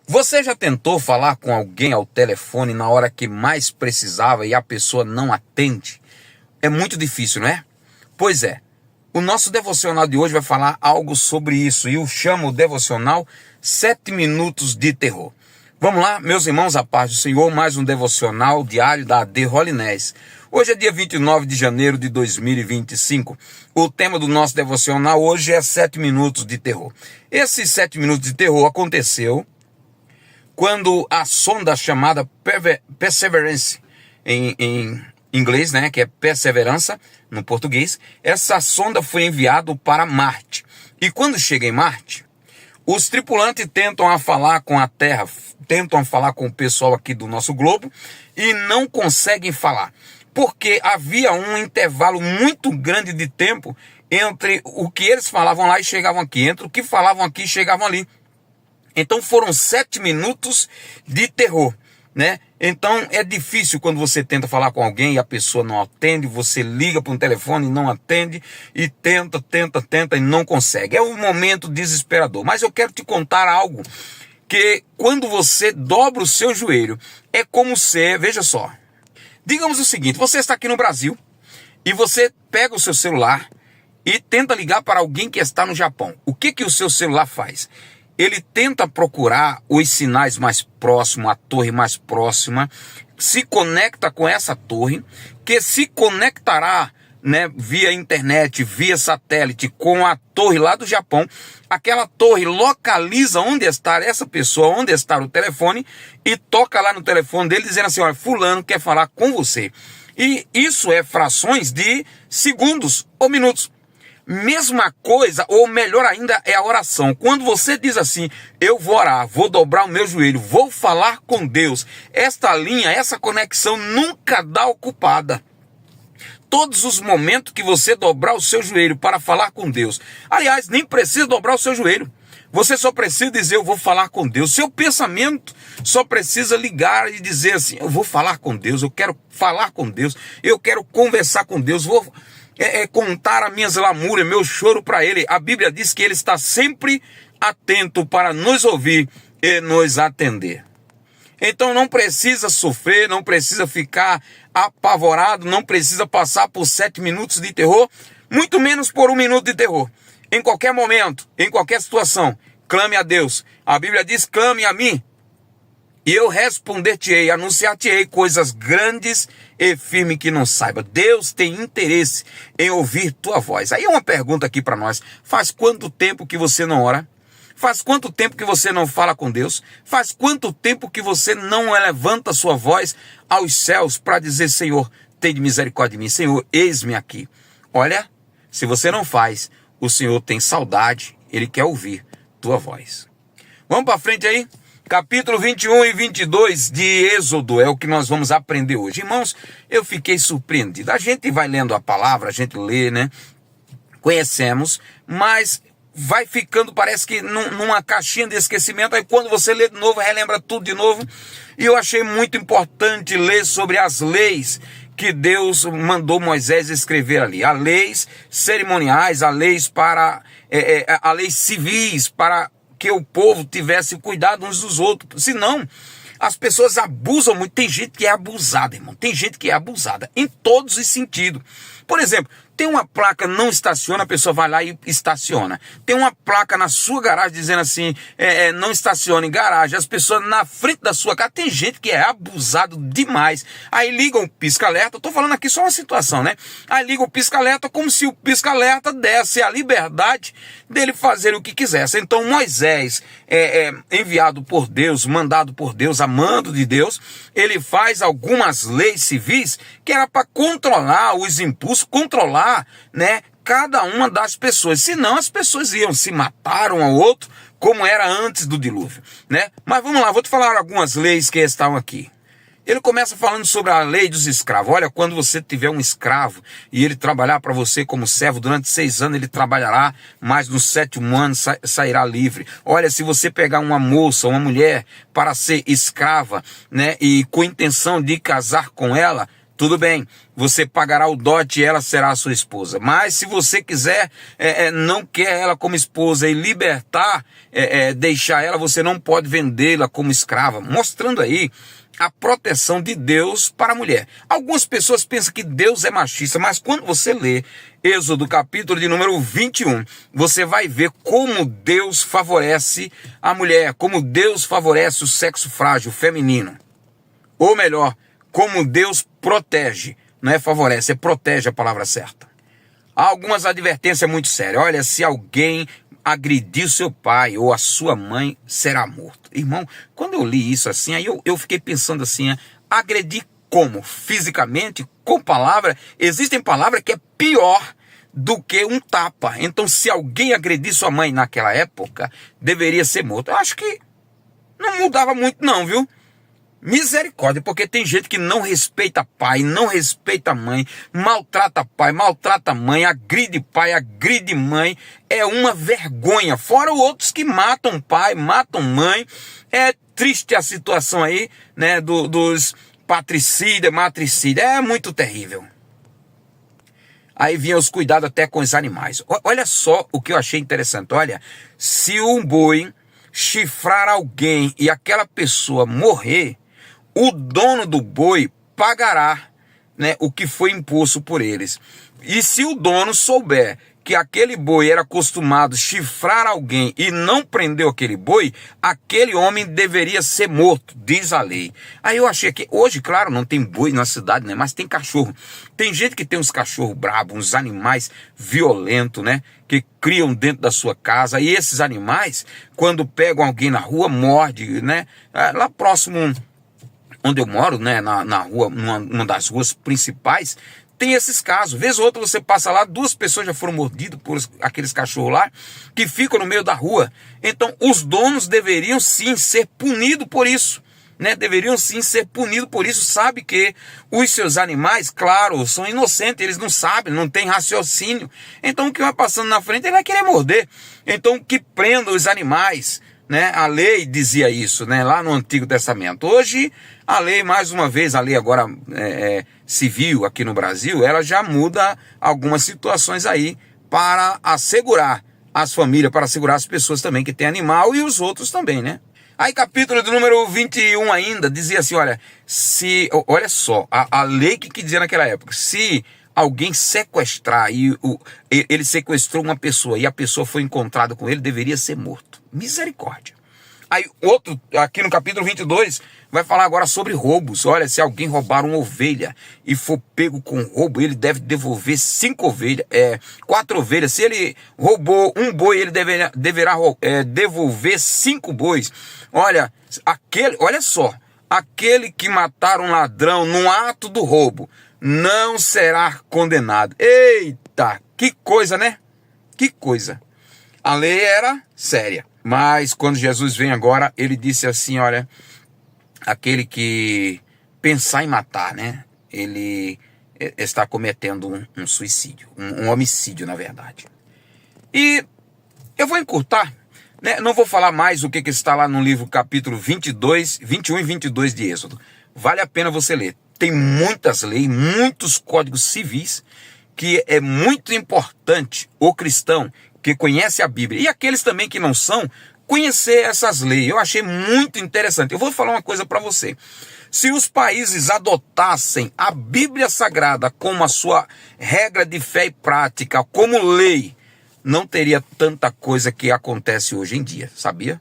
Você já tentou falar com alguém ao telefone na hora que mais precisava e a pessoa não atende? É muito difícil, não é? Pois é. O nosso devocional de hoje vai falar algo sobre isso e eu chamo o devocional 7 minutos de terror. Vamos lá, meus irmãos, a paz do Senhor, mais um devocional diário da AD Holinés. Hoje é dia 29 de janeiro de 2025. O tema do nosso devocional hoje é 7 minutos de terror. Esses 7 minutos de terror aconteceu quando a sonda chamada Perseverance, em inglês, né, que é perseverança no português, essa sonda foi enviada para Marte. E quando chega em Marte, os tripulantes tentam falar com a Terra, tentam falar com o pessoal aqui do nosso globo e não conseguem falar, porque havia um intervalo muito grande de tempo entre o que eles falavam lá e chegavam aqui, entre o que falavam aqui e chegavam ali. Então foram 7 minutos de terror, né? Então é difícil quando você tenta falar com alguém e a pessoa não atende, você liga para um telefone e não atende, e tenta e não consegue. É um momento desesperador. Mas eu quero te contar algo, que quando você dobra o seu joelho, é como se, veja só, digamos o seguinte, você está aqui no Brasil, e você pega o seu celular e tenta ligar para alguém que está no Japão. O que o seu celular faz? Ele tenta procurar os sinais mais próximos, a torre mais próxima, se conecta com essa torre, que se conectará, né, via internet, via satélite, com a torre lá do Japão. Aquela torre localiza onde está essa pessoa, onde está o telefone, e toca lá no telefone dele dizendo assim: olha, fulano quer falar com você. E isso é frações de segundos ou minutos. Mesma coisa, ou melhor ainda, é a oração. Quando você diz assim: eu vou orar, vou dobrar o meu joelho, vou falar com Deus, esta linha, essa conexão nunca dá ocupada. Todos os momentos que você dobrar o seu joelho para falar com Deus, aliás, nem precisa dobrar o seu joelho, você só precisa dizer: eu vou falar com Deus. Seu pensamento só precisa ligar e dizer assim: eu vou falar com Deus, eu quero falar com Deus, eu quero conversar com Deus, vou contar as minhas lamúrias, meu choro para Ele. A Bíblia diz que Ele está sempre atento para nos ouvir e nos atender. Então não precisa sofrer, não precisa ficar apavorado, não precisa passar por 7 minutos de terror, muito menos por 1 minuto de terror. Em qualquer momento, em qualquer situação, clame a Deus. A Bíblia diz: clame a mim, e eu responder-te-ei, anunciar-te-ei coisas grandes e firmes que não saiba. Deus tem interesse em ouvir tua voz. Aí uma pergunta aqui para nós: faz quanto tempo que você não ora? Faz quanto tempo que você não fala com Deus? Faz quanto tempo que você não levanta sua voz aos céus para dizer: Senhor, tem misericórdia de mim, Senhor, eis-me aqui? Olha, se você não faz, o Senhor tem saudade, Ele quer ouvir tua voz. Vamos para frente aí? Capítulo 21 e 22 de Êxodo é o que nós vamos aprender hoje. Irmãos, eu fiquei surpreendido. A gente vai lendo a palavra, a gente lê, né? Conhecemos, mas vai ficando, parece que numa caixinha de esquecimento. Aí quando você lê de novo, relembra tudo de novo. E eu achei muito importante ler sobre as leis que Deus mandou Moisés escrever ali. As leis cerimoniais, as leis as leis civis, para que o povo tivesse cuidado uns dos outros. Senão, as pessoas abusam muito. Tem gente que é abusada, irmão. Tem gente que é abusada em todos os sentidos. Por exemplo, tem uma placa: não estaciona, a pessoa vai lá e estaciona. Tem uma placa na sua garagem dizendo assim: não estaciona em garagem. As pessoas na frente da sua casa. Tem gente que é abusado demais. Aí ligam o pisca-alerta. Estou falando aqui só uma situação, né? Aí ligam o pisca-alerta como se o pisca-alerta desse a liberdade dele fazer o que quisesse. Então Moisés, enviado por Deus, mandado por Deus, amando de Deus, ele faz algumas leis civis que era para controlar os impulsos, controlar, né, cada uma das pessoas. Senão as pessoas iam se matar um ao outro, como era antes do dilúvio, né? Mas vamos lá, vou te falar algumas leis que estão aqui. Ele começa falando sobre a lei dos escravos. Olha, quando você tiver um escravo e ele trabalhar para você como servo durante 6 anos, ele trabalhará, mas no 7º ano sairá livre. Olha, se você pegar uma moça, uma mulher, para ser escrava, né, e com intenção de casar com ela, tudo bem, você pagará o dote e ela será a sua esposa. Mas se você quiser, não quer ela como esposa e libertar, deixar ela, você não pode vendê-la como escrava. Mostrando aí a proteção de Deus para a mulher. Algumas pessoas pensam que Deus é machista, mas quando você lê Êxodo capítulo de número 21, você vai ver como Deus favorece a mulher, como Deus favorece o sexo frágil, feminino. Ou melhor, como Deus protege, não é favorece, é protege a palavra certa. Há algumas advertências muito sérias. Olha, se alguém agredir seu pai ou a sua mãe, será morto. Irmão, quando eu li isso assim, aí eu fiquei pensando assim, agredir como? Fisicamente, com palavra? Existem palavras que é pior do que um tapa. Então, se alguém agredir sua mãe naquela época, deveria ser morto. Eu acho que não mudava muito não, viu? Misericórdia, porque tem gente que não respeita pai, não respeita mãe, maltrata pai, maltrata mãe, agride pai, agride mãe, é uma vergonha. Fora outros que matam pai, matam mãe. É triste a situação aí, né, dos patricídios, matricídios, é muito terrível. Aí vinha os cuidados até com os animais. Olha só o que eu achei interessante, olha, se um boi chifrar alguém e aquela pessoa morrer, o dono do boi pagará, né, o que foi imposto por eles. E se o dono souber que aquele boi era acostumado a chifrar alguém e não prendeu aquele boi, aquele homem deveria ser morto, diz a lei. Aí eu achei que hoje, claro, não tem boi na cidade, né, mas tem cachorro. Tem gente que tem uns cachorros bravos, uns animais violentos, né, que criam dentro da sua casa. E esses animais, quando pegam alguém na rua, morde, né, lá próximo onde eu moro, né, na rua, numa das ruas principais, tem esses casos. Vez ou outra você passa lá, 2 pessoas já foram mordidas por aqueles cachorros lá, que ficam no meio da rua. Então, os donos deveriam sim ser punidos por isso, né? Deveriam sim ser punidos por isso. Sabe que os seus animais, claro, são inocentes, eles não sabem, não têm raciocínio. Então, o que vai passando na frente, ele vai querer morder. Então, que prenda os animais, né? A lei dizia isso, né, lá no Antigo Testamento. Hoje a lei, mais uma vez, a lei agora civil aqui no Brasil, ela já muda algumas situações aí para assegurar as famílias, para assegurar as pessoas também que têm animal e os outros também, né? Aí capítulo do número 21 ainda dizia assim, olha só, a lei que dizia naquela época, se alguém sequestrar e ele sequestrou uma pessoa e a pessoa foi encontrada com ele, deveria ser morto. Misericórdia. Aí outro, aqui no capítulo 22, vai falar agora sobre roubos. Olha, se alguém roubar uma ovelha e for pego com roubo, ele deve devolver 4 ovelhas. Se ele roubou um boi, ele deverá devolver 5 bois. Olha só, aquele que matar um ladrão no ato do roubo não será condenado. Eita, que coisa, né? Que coisa. A lei era séria. Mas quando Jesus vem agora, ele disse assim, olha, aquele que pensar em matar, né? Ele está cometendo um suicídio, um homicídio, na verdade. E eu vou encurtar, né? Não vou falar mais o que está lá no livro capítulo 22, 21 e 22 de Êxodo. Vale a pena você ler. Tem muitas leis, muitos códigos civis, que é muito importante o cristão que conhece a Bíblia, e aqueles também que não são, conhecer essas leis. Eu achei muito interessante. Eu vou falar uma coisa para você. Se os países adotassem a Bíblia Sagrada como a sua regra de fé e prática, como lei, não teria tanta coisa que acontece hoje em dia, sabia?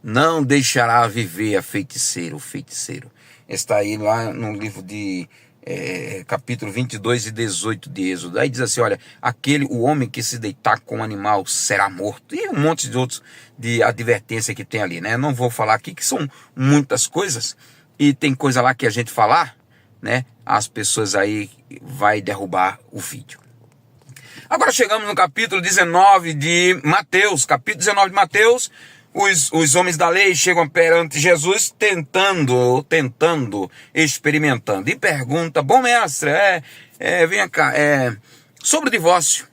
Não deixará viver a feiticeira, o feiticeiro. Está aí lá no livro de capítulo 22 e 18 de Êxodo. Aí diz assim, olha, o homem que se deitar com o animal será morto. E um monte de outros de advertência que tem ali, né? Não vou falar aqui, que são muitas coisas. E tem coisa lá que a gente falar, né? As pessoas aí vai derrubar o vídeo. Agora chegamos no capítulo 19 de Mateus. Capítulo 19 de Mateus. Os homens da lei chegam perante Jesus tentando, experimentando. E pergunta, bom mestre, vem cá, sobre o divórcio,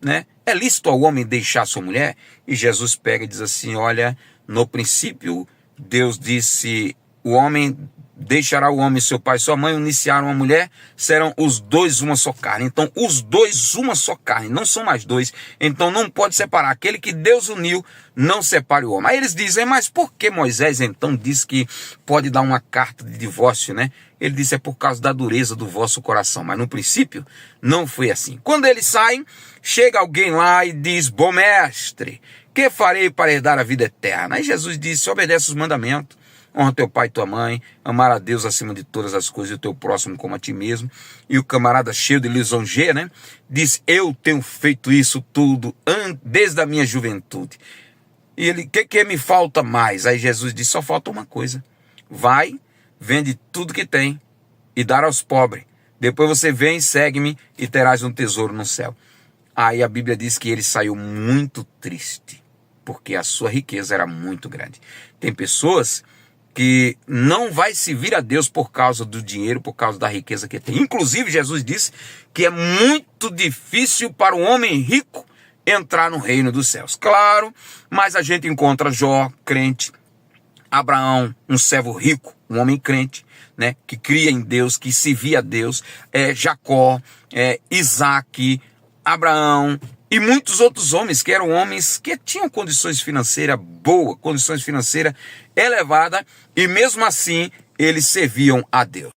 né? É lícito ao homem deixar sua mulher? E Jesus pega e diz assim, olha, no princípio Deus disse, o homem deixará o homem seu pai e sua mãe, unir-se-á uma mulher, serão os dois uma só carne. Então, os dois uma só carne, não são mais dois. Então, não pode separar. Aquele que Deus uniu, não separe o homem. Aí eles dizem, mas por que Moisés então diz que pode dar uma carta de divórcio, né? Ele disse, é por causa da dureza do vosso coração. Mas no princípio, não foi assim. Quando eles saem, chega alguém lá e diz, bom mestre, que farei para herdar a vida eterna? Aí Jesus disse, obedece os mandamentos. Honra teu pai e tua mãe, amar a Deus acima de todas as coisas e o teu próximo como a ti mesmo. E o camarada cheio de lisonjeia, né? Diz, eu tenho feito isso tudo desde a minha juventude. E ele, que me falta mais? Aí Jesus disse, só falta uma coisa. Vai, vende tudo que tem e dá aos pobres. Depois você vem, segue-me e terás um tesouro no céu. Aí a Bíblia diz que ele saiu muito triste, porque a sua riqueza era muito grande. Tem pessoas que não vai servir a Deus por causa do dinheiro, por causa da riqueza que tem. Inclusive, Jesus disse que é muito difícil para um homem rico entrar no reino dos céus. Claro, mas a gente encontra Jó, crente, Abraão, um servo rico, um homem crente, né, que cria em Deus, que servia a Deus, Jacó, Isaac, Abraão, e muitos outros homens que eram homens que tinham condições financeiras boas, condições financeiras elevadas, e mesmo assim eles serviam a Deus.